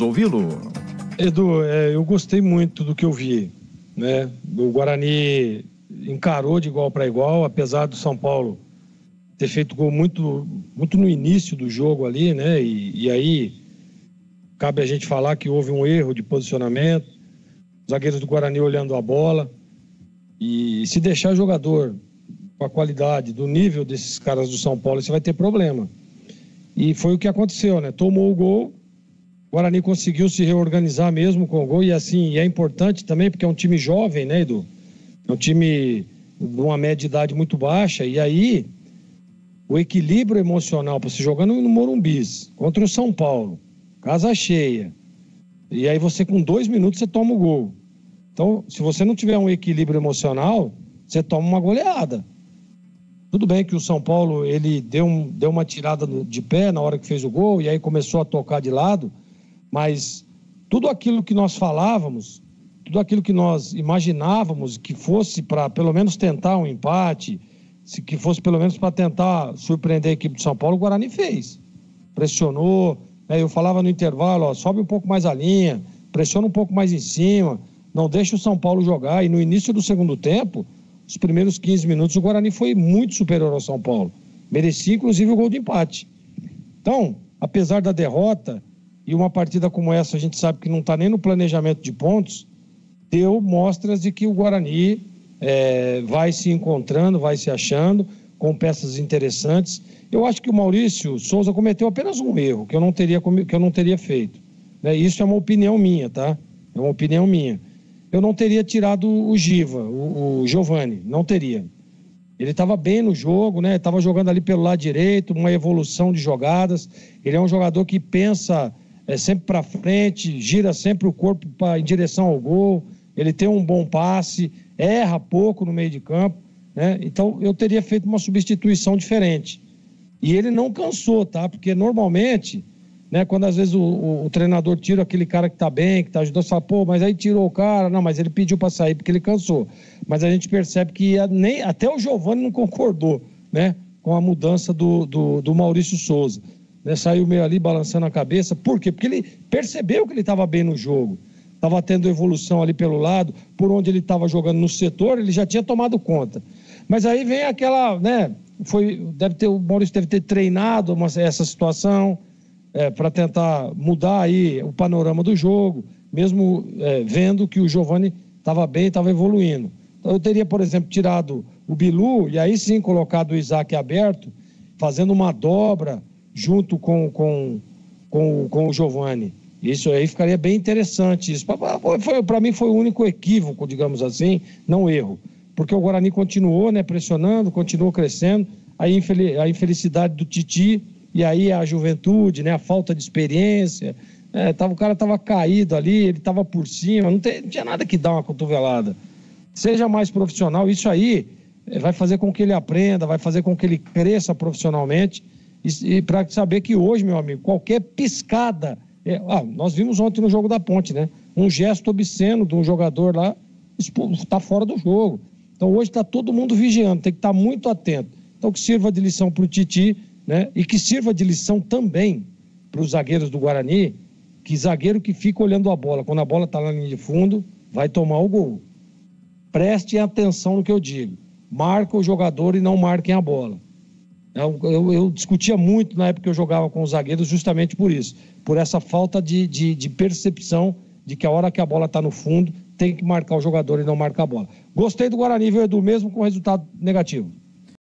Ouvi-lo. Edu, eu gostei muito do que eu vi, né? O Guarani encarou de igual para igual, apesar do São Paulo ter feito gol muito no início do jogo ali, né? E aí cabe a gente falar que houve um erro de posicionamento, os zagueiros do Guarani olhando a bola, e se deixar jogador com a qualidade do nível desses caras do São Paulo, você vai ter problema. E foi o que aconteceu, né? Tomou o gol, o Guarani conseguiu se reorganizar mesmo com o gol, e assim, é importante também porque é um time jovem, né, Edu? É um time de uma média de idade muito baixa, e aí o equilíbrio emocional para você jogando no Morumbi contra o São Paulo, casa cheia, e aí você com 2 minutos você toma o gol. Então, se você não tiver um equilíbrio emocional, você toma uma goleada. Tudo bem que o São Paulo, ele deu uma tirada de pé na hora que fez o gol, e aí começou a tocar de lado, mas tudo aquilo que nós falávamos, tudo aquilo que nós imaginávamos que fosse para pelo menos tentar um empate, que fosse pelo menos para tentar surpreender a equipe do São Paulo, o Guarani fez. Pressionou, né? Eu falava no intervalo, ó, sobe um pouco mais a linha, pressiona um pouco mais em cima, não deixa o São Paulo jogar. E no início do segundo tempo, os primeiros 15 minutos, o Guarani foi muito superior ao São Paulo. Merecia, inclusive, o gol de empate. Então, apesar da derrota, e uma partida como essa, a gente sabe que não está nem no planejamento de pontos, deu mostras de que o Guarani vai se encontrando, vai se achando, com peças interessantes. Eu acho que o Maurício Souza cometeu apenas um erro, que eu não teria feito. Né? Isso é uma opinião minha, tá? É uma opinião minha. Eu não teria tirado o Giva, o Giovani, não teria. Ele estava bem no jogo, né? Estava jogando ali pelo lado direito, uma evolução de jogadas. Ele é um jogador que pensa sempre para frente, gira sempre o corpo em direção ao gol. Ele tem um bom passe, erra pouco no meio de campo, né? Então eu teria feito uma substituição diferente. E ele não cansou, tá? Porque normalmente, né, quando às vezes o treinador tira aquele cara que tá bem, que tá ajudando, você fala, pô, mas aí tirou o cara. Não, mas ele pediu para sair porque ele cansou. Mas a gente percebe que até o Giovani não concordou, né, com a mudança do Maurício Souza. Né? Saiu meio ali balançando a cabeça. Por quê? Porque ele percebeu que ele estava bem no jogo. Estava tendo evolução ali pelo lado, por onde ele estava jogando no setor, ele já tinha tomado conta. Mas aí vem aquela, né, o Maurício deve ter treinado essa situação, para tentar mudar aí o panorama do jogo, mesmo vendo que o Giovani estava bem, estava evoluindo. Então eu teria, por exemplo, tirado o Bilu e aí sim colocado o Isaac aberto, fazendo uma dobra junto com o Giovani. Isso aí ficaria bem interessante. Isso para mim foi o único equívoco, digamos assim, não erro. Porque o Guarani continuou, né, pressionando, continuou crescendo, a infelicidade do Titi, e aí a juventude, né, a falta de experiência, o cara estava caído ali, ele estava por cima, não tinha nada que dar uma cotovelada. Seja mais profissional, isso aí vai fazer com que ele aprenda, vai fazer com que ele cresça profissionalmente, e para saber que hoje, meu amigo, qualquer piscada... nós vimos ontem no jogo da Ponte, né? Um gesto obsceno de um jogador lá está fora do jogo. Então hoje está todo mundo vigiando, tem que estar muito atento. Então que sirva de lição para o Titi, né? E que sirva de lição também para os zagueiros do Guarani, que zagueiro que fica olhando a bola, quando a bola está na linha de fundo, vai tomar o gol. Preste atenção no que eu digo. Marca o jogador e não marquem a bola. Eu discutia muito na época que eu jogava com os zagueiros justamente por isso, por essa falta de percepção de que a hora que a bola está no fundo tem que marcar o jogador e não marcar a bola. Gostei do Guarani, viu, Edu, mesmo com resultado negativo.